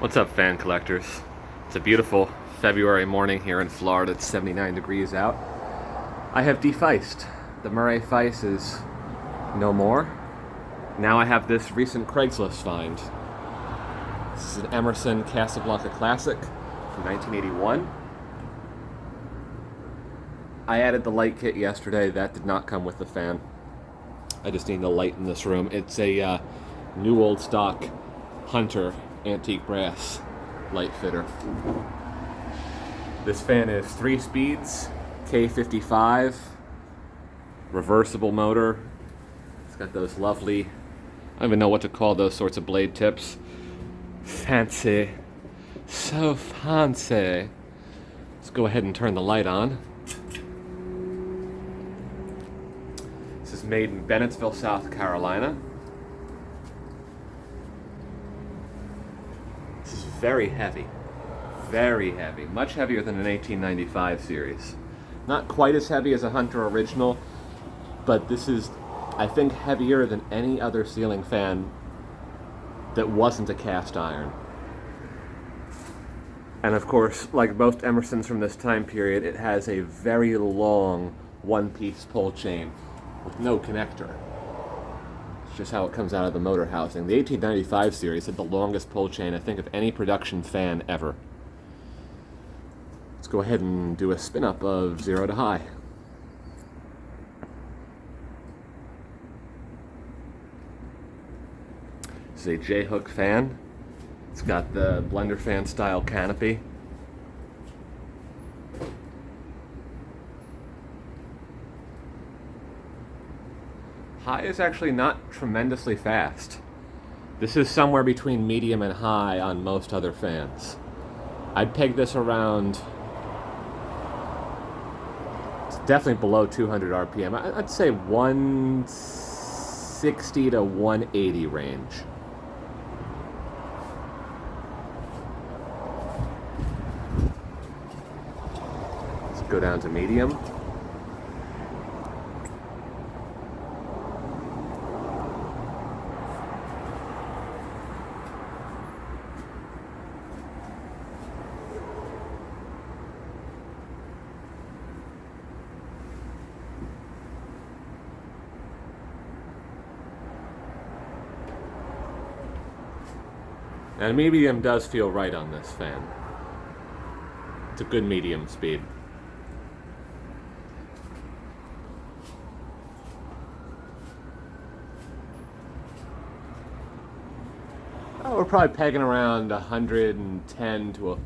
What's up, fan collectors? It's a beautiful February morning here in Florida. It's 79 degrees out. I have defaced. The Murray Feist is no more. Now I have this recent Craigslist find. This is an Emerson Casablanca Classic from 1981. I added the light kit yesterday. That did not come with the fan. I just need the light in this room. It's a new old stock Hunter antique brass light fitter. This fan is 3 speeds, K55, reversible motor. It's got those lovely, I don't even know what to call those sorts of blade tips. Fancy. So fancy. Let's go ahead and turn the light on. This is made in Bennettsville, South Carolina. This is very heavy, much heavier than an 1895 series. Not quite as heavy as a Hunter original, but this is, I think, heavier than any other ceiling fan that wasn't a cast iron. And of course, like most Emersons from this time period, it has a very long one-piece pull chain with no connector. It's just how it comes out of the motor housing. The 1895 series had the longest pull chain, I think, of any production fan ever. Let's go ahead and do a spin-up of 0 to high. This is a J-hook fan. It's got the blender fan style canopy. High is actually not tremendously fast. This is somewhere between medium and high on most other fans. I'd peg this around, it's definitely below 200 RPM. I'd say 160 to 180 range. Let's go down to medium. And medium does feel right on this fan. It's a good medium speed. Oh, we're probably pegging around 110 to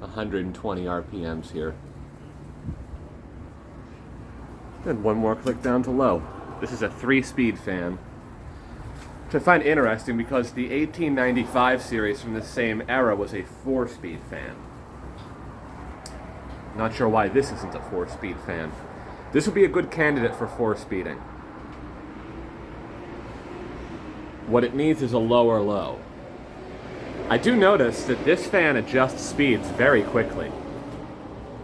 120 RPMs here. Then one more click down to low. This is a 3-speed fan, which I find interesting because the 1895 series from the same era was a 4-speed fan. Not sure why this isn't a 4-speed fan. This would be a good candidate for 4-speeding. What it needs is a lower low. I do notice that this fan adjusts speeds very quickly.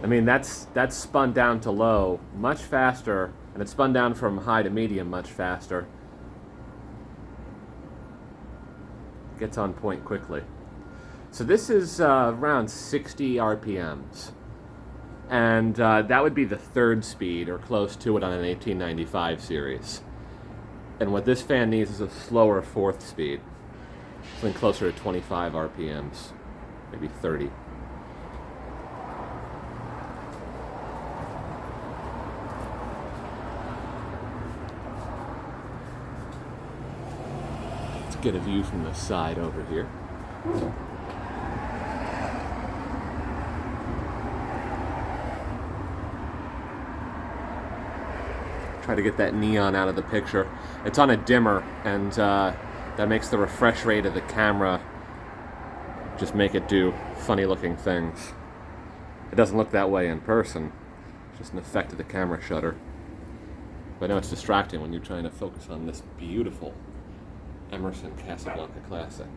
I mean, that's spun down to low much faster, and it's spun down from high to medium much faster. Gets on point quickly. So this is around 60 RPMs. And that would be the 3rd speed, or close to it, on an 1895 series. And what this fan needs is a slower 4th speed. Something closer to 25 RPMs, maybe 30. Get a view from the side over here. Try to get that neon out of the picture. It's on a dimmer, and that makes the refresh rate of the camera just make it do funny looking things. It doesn't look that way in person. It's just an effect of the camera shutter. But I know it's distracting when you're trying to focus on this beautiful Emerson Casablanca Classic.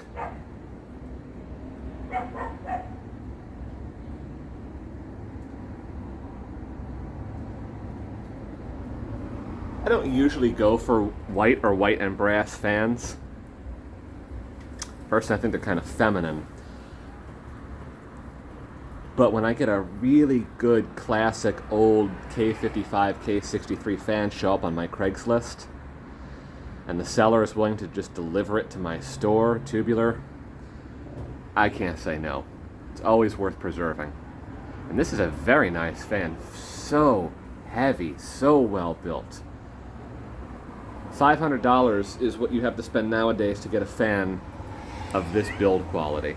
I don't usually go for white or white and brass fans. Personally, I think they're kind of feminine. But when I get a really good classic old K55, K63 fan show up on my Craigslist, and the seller is willing to just deliver it to my store, tubular, I can't say no. It's always worth preserving. And this is a very nice fan. So heavy, so well built. $500 is what you have to spend nowadays to get a fan of this build quality.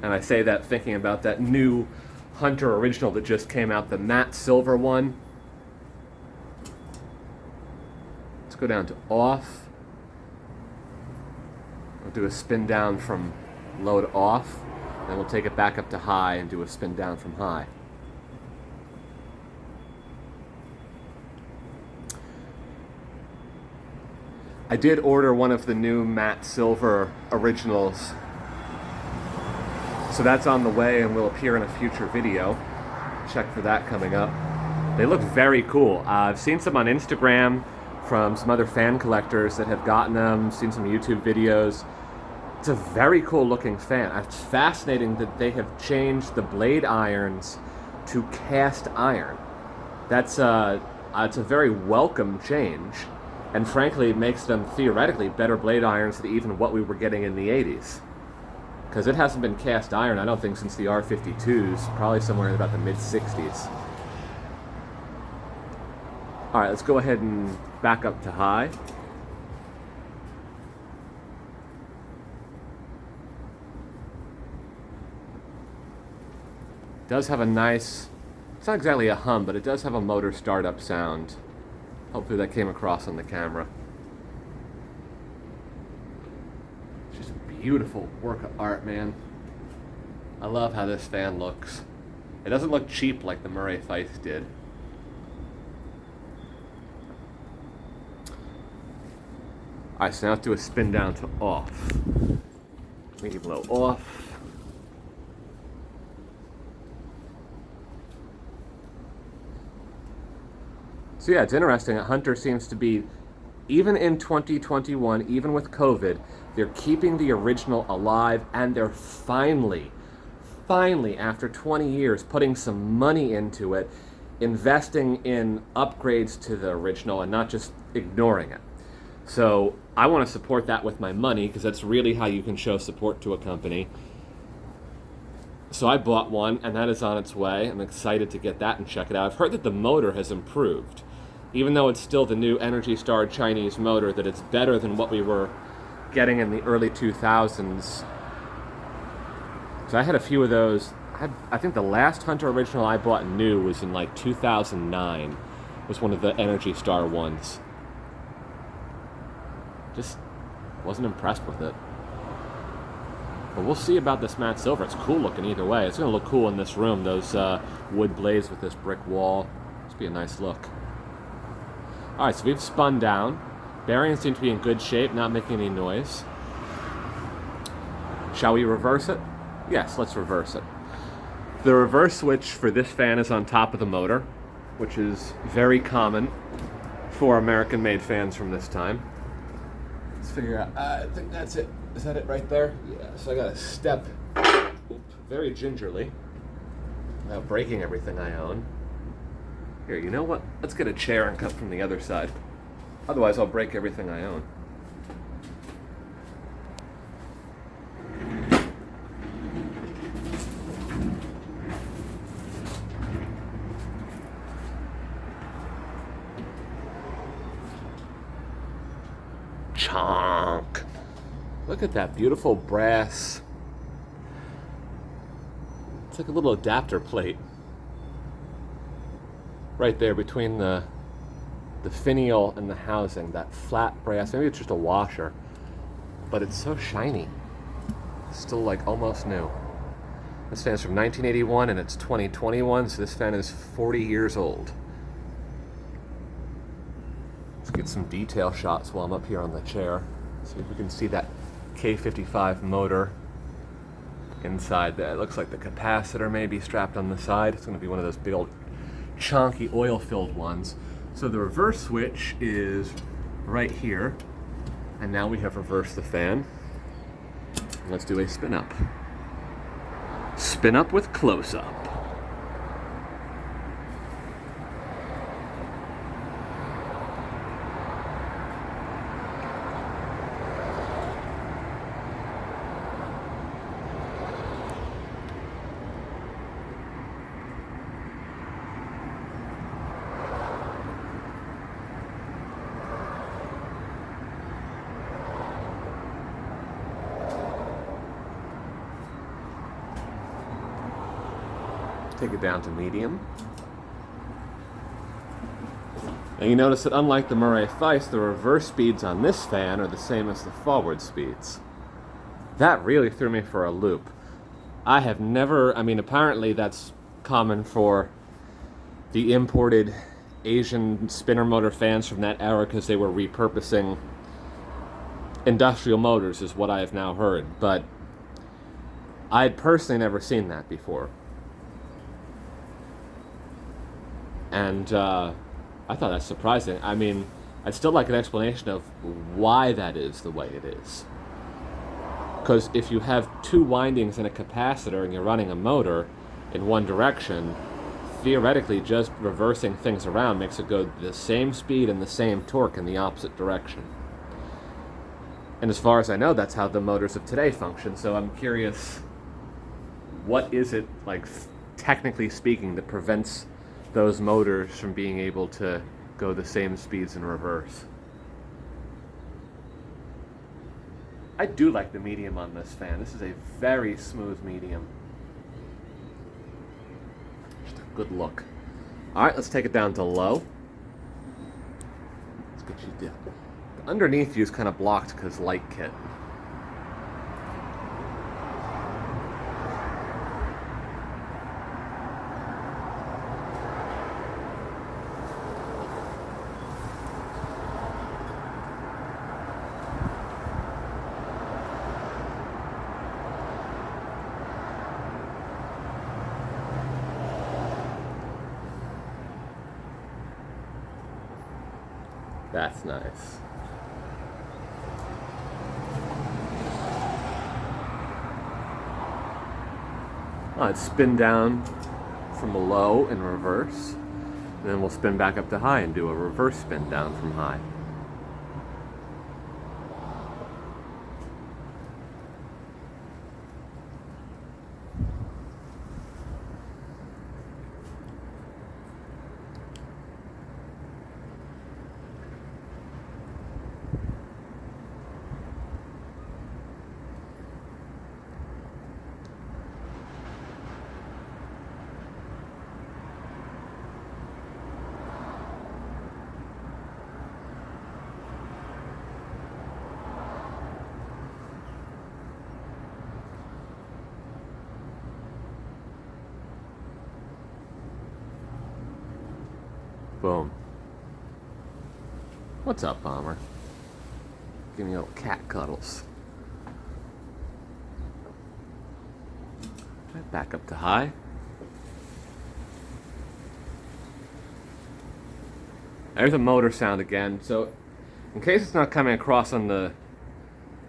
And I say that thinking about that new Hunter original that just came out, the matte silver one. Let's go down to off. We'll do a spin down from low to off. Then we'll take it back up to high and do a spin down from high. I did order one of the new matte silver originals, so that's on the way and will appear in a future video. Check for that coming up. They look very cool. I've seen some on Instagram from some other fan collectors that have gotten them, seen some YouTube videos. It's a very cool looking fan. It's fascinating that they have changed the blade irons to cast iron. It's a very welcome change, and frankly it makes them theoretically better blade irons than even what we were getting in the 80s. Because it hasn't been cast iron, I don't think, since the R52s, probably somewhere in about the mid-60s. Alright, let's go ahead and back up to high. It does have a nice, it's not exactly a hum, but it does have a motor startup sound. Hopefully that came across on the camera. It's just a beautiful work of art, man. I love how this fan looks. It doesn't look cheap like the Murray Feist did. Alright, so now let's do a spin down to off. Medium low off. So yeah, it's interesting. Hunter seems to be, even in 2021, even with COVID, they're keeping the original alive, and they're finally, after 20 years, putting some money into it, investing in upgrades to the original and not just ignoring it. So I want to support that with my money, because that's really how you can show support to a company. So I bought one, and that is on its way. I'm excited to get that and check it out. I've heard that the motor has improved. Even though it's still the new Energy Star Chinese motor, that it's better than what we were getting in the early 2000s. So I had a few of those. I think the last Hunter original I bought new was in like 2009. Was one of the Energy Star ones. Just wasn't impressed with it. But we'll see about this matte silver. It's cool looking either way. It's going to look cool in this room. Those wood blades with this brick wall. It's be a nice look. Alright, so we've spun down. Bearings seem to be in good shape, not making any noise. Shall we reverse it? Yes, let's reverse it. The reverse switch for this fan is on top of the motor, which is very common for American-made fans from this time. Let's figure out, I think that's it. Is that it right there? Yeah, so I gotta step very gingerly without breaking everything I own. Here, you know what? Let's get a chair and cut from the other side. Otherwise, I'll break everything I own. Chonk! Look at that beautiful brass. It's like a little adapter plate. Right there between the finial and the housing, that flat brass. Maybe it's just a washer, but it's so shiny. Still like almost new. This fan's from 1981 and it's 2021, so this fan is 40 years old. Let's get some detail shots while I'm up here on the chair. See if we can see that K55 motor inside there. It looks like the capacitor may be strapped on the side. It's going to be one of those big old chunky oil-filled ones. So the reverse switch is right here, and now we have reversed the fan. Let's do a spin up. Spin up with close up. Take it down to medium. And you notice that unlike the Murray Theiss, the reverse speeds on this fan are the same as the forward speeds. That really threw me for a loop. I have never, I mean, apparently that's common for the imported Asian spinner motor fans from that era because they were repurposing industrial motors, is what I have now heard. But I had personally never seen that before. And I thought that's surprising. I mean, I'd still like an explanation of why that is the way it is. Because if you have two windings and a capacitor and you're running a motor in one direction, theoretically just reversing things around makes it go the same speed and the same torque in the opposite direction. And as far as I know, that's how the motors of today function. So I'm curious, what is it, like, technically speaking, that prevents those motors from being able to go the same speeds in reverse? I do like the medium on this fan. This is a very smooth medium. Just a good look. Alright, let's take it down to low. Let's get you down. The underneath view is kind of blocked because light kit. That's nice. Let's spin down from a low in reverse, and then we'll spin back up to high and do a reverse spin down from high. Boom. What's up, Bomber? Give me little cat cuddles. Right, back up to high. There's a motor sound again. So, in case it's not coming across on the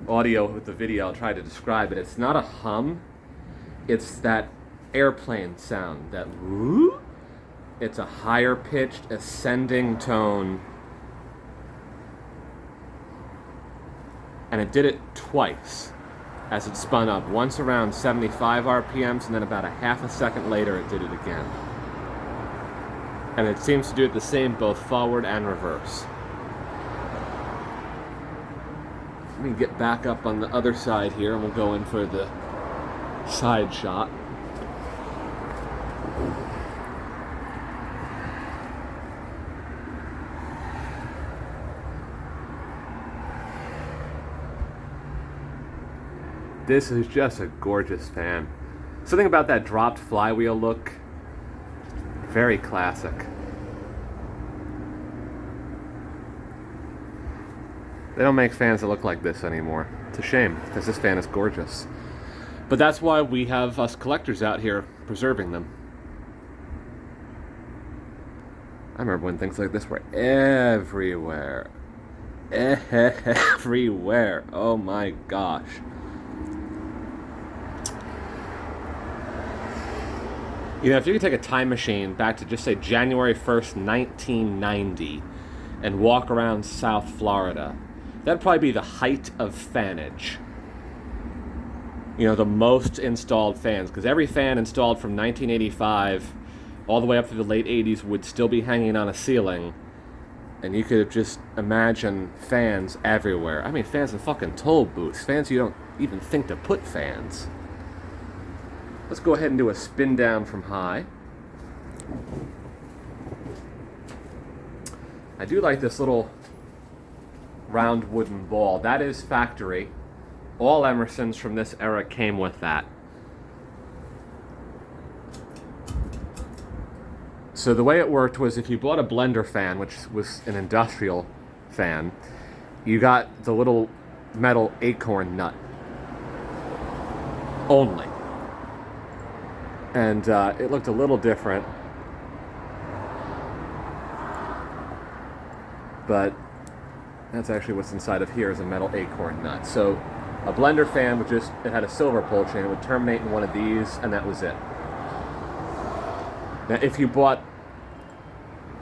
audio with the video, I'll try to describe it. It's not a hum. It's that airplane sound, that whoop. It's a higher pitched ascending tone, and it did it twice as it spun up, once around 75 RPMs and then about a half a second later it did it again. And it seems to do it the same both forward and reverse. Let me get back up on the other side here and we'll go in for the side shot. This is just a gorgeous fan. Something about that dropped flywheel look, very classic. They don't make fans that look like this anymore. It's a shame, because this fan is gorgeous. But that's why we have us collectors out here preserving them. I remember when things like this were everywhere. Everywhere. Oh my gosh. You know, if you could take a time machine back to just say January 1st, 1990, and walk around South Florida, that'd probably be the height of fanage. You know, the most installed fans, because every fan installed from 1985 all the way up to the late 80s would still be hanging on a ceiling, and you could just imagine fans everywhere. I mean, fans in fucking toll booths, fans you don't even think to put fans. Let's go ahead and do a spin down from high. I do like this little round wooden ball. That is factory. All Emersons from this era came with that. So the way it worked was if you bought a blender fan, which was an industrial fan, you got the little metal acorn nut only. And it looked a little different, but that's actually what's inside of here is a metal acorn nut. So a blender fan would just, it had a silver pull chain, it would terminate in one of these, and that was it. Now if you bought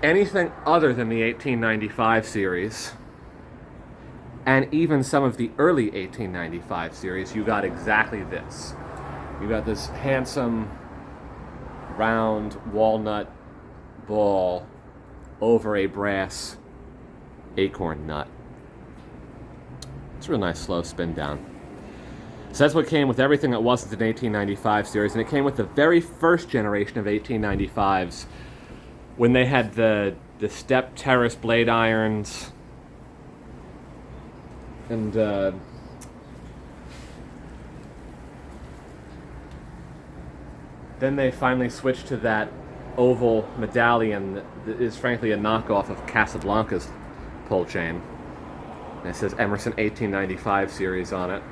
anything other than the 1895 series, and even some of the early 1895 series, you got exactly this. You got this handsome round walnut ball over a brass acorn nut. It's a real nice slow spin down. So that's what came with everything that wasn't an 1895 series, and it came with the very first generation of 1895s when they had the step terrace blade irons and then they finally switched to that oval medallion that is frankly a knockoff of Casablanca's pull chain. And it says Emerson 1895 series on it.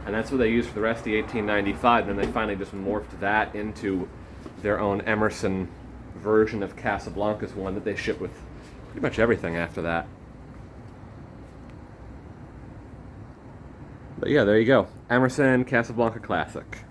And that's what they used for the rest of the 1895. Then they finally just morphed that into their own Emerson version of Casablanca's one that they ship with pretty much everything after that. But yeah, there you go. Emerson Casablanca Classic.